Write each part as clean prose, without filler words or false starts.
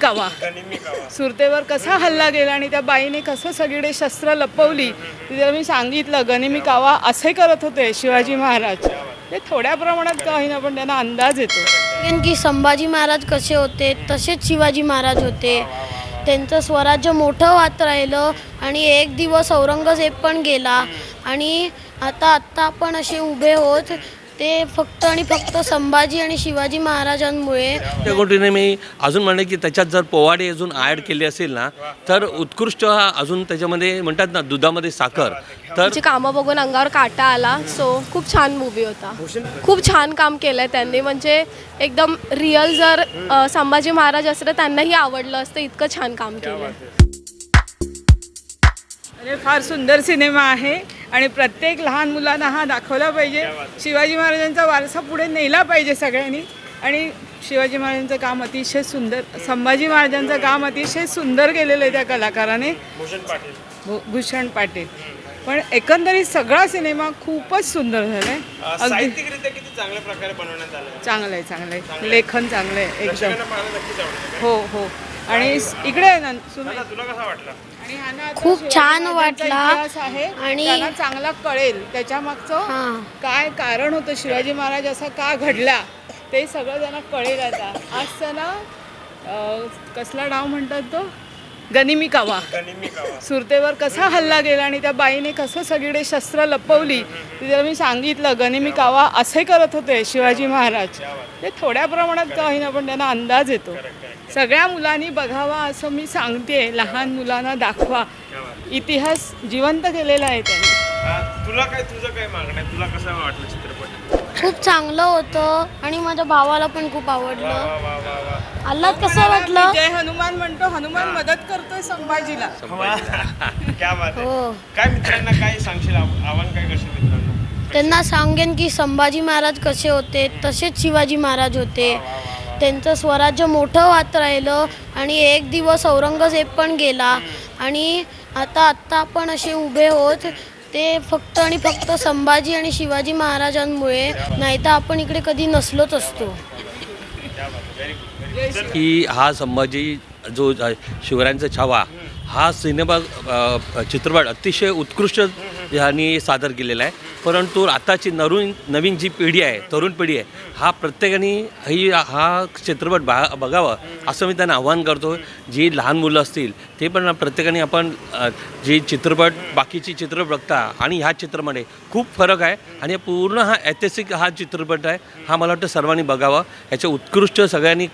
कावा सुरतेवर कसा हल्ला गेला आणि त्या बाईने कसं सगळीकडे शस्त्र लपवली तिला मी सांगितलं. गनिमी कावा असे करत होते शिवाजी महाराज. ते थोड्या प्रमाणात का होईना पण त्यांना अंदाज येतो. कारण की संभाजी महाराज कसे होते तसेच शिवाजी महाराज होते. त्यांचं स्वराज्य मोठं होत राहिलं आणि एक दिवस औरंगजेब पण गेला आणि आता आपण असे उभे होत ते फक्त आणि फक्त संभाजी आणि शिवाजी महाराजांमुळे. त्या गोष्टीने मी अजून म्हणेन की त्याच्यात जर पोवाडे अजून ॲड केले असेल ना तर उत्कृष्ट अजून त्याच्यामध्ये म्हणतात ना दुधामध्ये साखर. तर कामं बघून अंगावर काटा आला. सो खूप छान मूवी होता. खूप छान काम केलं आहे त्यांनी. म्हणजे एकदम रिअल जर संभाजी महाराज असतं त्यांनाही आवडलं असतं. इतकं छान काम केलं. अरे फार सुंदर सिनेमा आहे आणि प्रत्येक लहान मुलांना हा दाखवला पाहिजे. शिवाजी महाराजांचा वारसा पुढे नेला पाहिजे सगळ्यांनी. आणि शिवाजी महाराजांचं काम अतिशय सुंदर, संभाजी महाराजांचं काम अतिशय सुंदर केलेलं आहे त्या कलाकाराने भूषण पाटील. पण एकंदरीत सगळा सिनेमा खूपच सुंदर झालाय. साहित्यिकरित्या किती चांगल्या प्रकारे बनवण्यात आलं. चांगलं आहे लेखन चांगलं आहे एकदम. हो आणि इकडे आहे ना तुला कसा वाटला? खूप छान वाटला आणि त्यांना चांगला कळेल त्याच्या मागचं काय कारण होतं, शिवाजी महाराज असा का घडला ते सगळं त्यांना कळेल. आता आज त्यांना कसला डाव म्हणतात तो गनिमी कावा सुरतेवर कसा हल्ला गेला आणि त्या बाईने कसं सगळीकडे शस्त्र लपवली तिला मी सांगितलं. गनिमी कावा असे करत होते शिवाजी महाराज. ते थोड्या प्रमाणात का होईना पण त्यांना अंदाज येतो. सगळ्या मुलांनी बघावा असं मी सांगते. लहान मुलांना दाखवा. इतिहास जिवंत केलेला आहे त्यांनी. तुझं काय मागणं आहे? तुला कसं वाटलं चित्रपट? खूप चांगलं होतं आणि माझ्या भावाला पण खूप आवडलं. आल्हाद कसं वाटलं? जय हनुमान म्हणतो, हनुमान मदत करतोय संभाजीला. क्या बात आहे. हो. काय मित्रांना काय सांगशील? आव्हान काय करशील मित्रांना? त्यांना सांगेन की संभाजी महाराज कसे होते तसेच शिवाजी महाराज होते. त्यांचं स्वराज्य मोठं होत राहिलं आणि एक दिवस औरंगजेब पण गेला आणि आता आपण असे उभे होत ते फक्त आणि फक्त संभाजी आणि शिवाजी महाराजांमुळे. नाही तर आपण इकडे कधी नसलोच असतो. की हा संभाजी जो शिवरायांचा छावा हा सिनेमा चित्रपट अतिशय उत्कृष्ट ह्यांनी सादर केलेला आहे. परंतु आताची नवीन जी पिढी आहे, तरुण पिढी आहे, हा प्रत्येकाने हा चित्रपट बघावा असं मी त्यांना आव्हान करतो. जी लहान मुलं असतील ते पण प्रत्येकाने आपण जे चित्रपट बाकीची चित्रपट बघता आणि ह्या चित्रपटामध्ये खूप फरक आहे. आणि पूर्ण हा ऐतिहासिक हा चित्रपट आहे. हा मला वाटतं सर्वांनी बघावा. याचे उत्कृष्ट सगळ्यांनी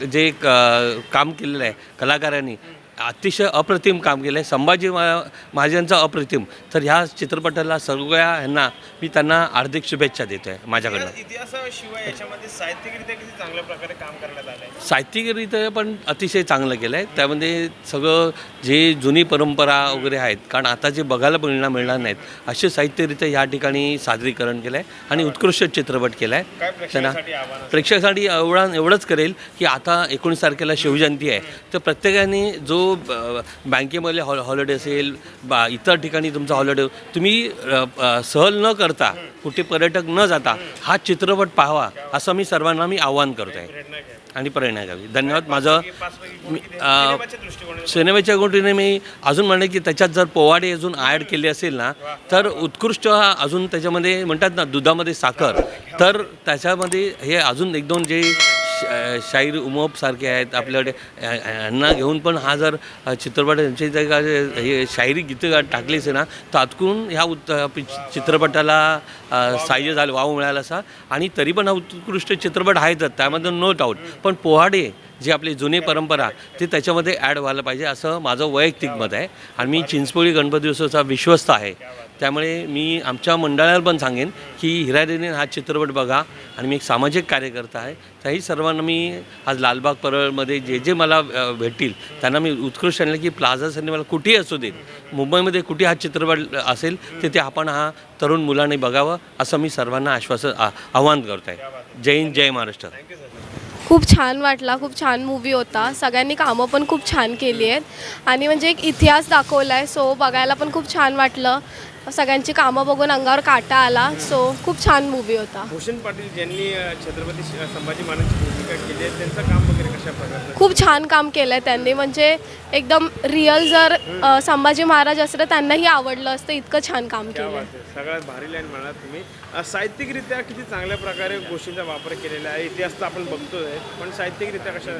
जे काम केलेलं आहे कलाकारांनी अतिशय अप्रतिम काम केलं आहे. संभाजी महाराजांचा अप्रतिम. तर ह्या चित्रपटाला सगळ्या ह्यांना मी त्यांना हार्दिक शुभेच्छा देतो आहे माझ्याकडनं. इतिहासाशिवाय याच्यामध्ये साहित्यिकरित्या किती चांगल्या प्रकारे काम करण्यात आलं आहे. साहित्यिकरित्या पण अतिशय चांगलं केलं आहे. त्यामध्ये सगळं जे जुनी परंपरा वगैरे आहेत, कारण आता जे बघायला मिळणार नाहीत असे साहित्यरित्या या ठिकाणी सादरीकरण केलं आहे आणि उत्कृष्ट चित्रपट केला आहे. त्यांना प्रेक्षकासाठी एवढंच करेल की आता 19 तारखेला शिवजयंती आहे. तर प्रत्येकाने जो बँकेमध्ये हॉलिडे असेल इतर ठिकाणी तुमचा हॉलिडे तुम्ही सहल न करता कुठे पर्यटक न जाता हा चित्रपट पाहावा असं मी सर्वांना आवाहन करतो आहे आणि प्रेरणा घ्यावी. धन्यवाद. माझं सिनेमाच्या गोष्टीने मी अजून म्हणेन की त्याच्यात जर पोवाडे अजून ॲड केले असेल ना तर उत्कृष्ट अजून त्याच्यामध्ये म्हणतात ना दुधामध्ये साखर. तर त्याच्यामध्ये हे अजून एक दोन जे शाहीर उमपसारखे आहेत आपल्याकडे यांना घेऊन पण हा जर चित्रपट यांचे हे शाहिरी गीतं टाकलीच आहे ना तर अतकून ह्या चित्रपटाला साह्य झालं, वाव मिळाला असा. आणि तरी पण हा उत्कृष्ट चित्रपट आहेतच त्यामध्ये नो डाऊट. पण पोवाडे जे आपली जुनी परंपरा ते त्याच्यामध्ये ॲड व्हायला पाहिजे असं माझं वैयक्तिक मत आहे. आणि मी चिंचपोळी गणपती उत्सवाचा विश्वस्त आहे. त्यामुळे मी आमच्या मंडळाला पण सांगेन की हिरादेने हा चित्रपट बघा. आणि मी एक सामाजिक कार्यकर्ता आहे. त्याही सर्वांना मी आज लालबाग परळमध्ये जे मला भेटतील त्यांना मी उत्कृष्ट सांगेन की प्लाझा सिनेमाला कुठेही असू देत, मुंबईमध्ये कुठे हा चित्रपट असेल तिथे आपण हा तरुण मुलांनी बघावं असं मी सर्वांना आवाहन करतो आहे. जय हिंद, जय महाराष्ट्र. खूप छान वाटला. खूप छान मूवी होता. सगळ्यांनी कामं पण खूप छान केली आहेत आणि म्हणजे एक इतिहास दाखवला आहे. सो बघायला पण खूप छान वाटलं. सगळ्यांची कामं बघून अंगावर काटा आला. सो खूप छान मूवी होता. भूषण पाटील ज्यांनी छत्रपती संभाजी महाराजांची केली आहे त्यांचं काम वगैरे कशा प्रकारचं? खूप छान काम केलं आहे त्यांनी, म्हणजे एकदम रिअल जर संभाजी महाराज असतं त्यांनाही आवडलं असतं, इतकं छान काम क्या केलं बात आहे. सगळ्यात भारी लाईन म्हणाल तुम्ही. साहित्यिकरित्या किती चांगल्या प्रकारे गोष्टींचा वापर केलेला आहे. इतिहास तर आपण बघतोय, पण साहित्यिकरित्या कशा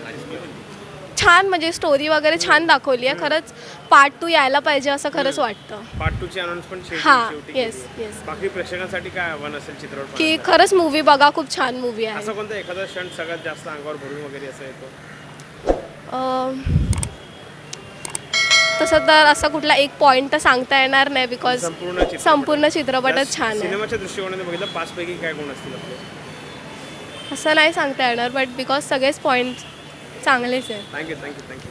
छान, म्हणजे स्टोरी वगैरे छान दाखवली आहे. खरंच पार्ट 2 यायला पाहिजे असं खरंच वाटतं. पार्ट 2 ची अनाउन्समेंट हां, शेवटी येस केली. येस, बाकी प्रेक्षकांसाठी काय आव्हान असेल चित्रपट की खरंच मूवी बघा, खूप छान मूवी आहे. असा कोणता एखादा क्षण सगळ्यात जास्त अंगावर भरून वगैरे असं येतो? तसं तर असा कुठला एक पॉईंट तर सांगता येणार नाही, बिकॉज संपूर्ण चित्रपटच छान आहे. सिनेमाच्या दृष्टिकोनाने बघितलं 5 पैकी काय गुण असतील आपले? असं नाही सांगता येणार, बट बिकॉज सगळेच पॉईंट चांगलेच आहेत. Thank you thank you thank you.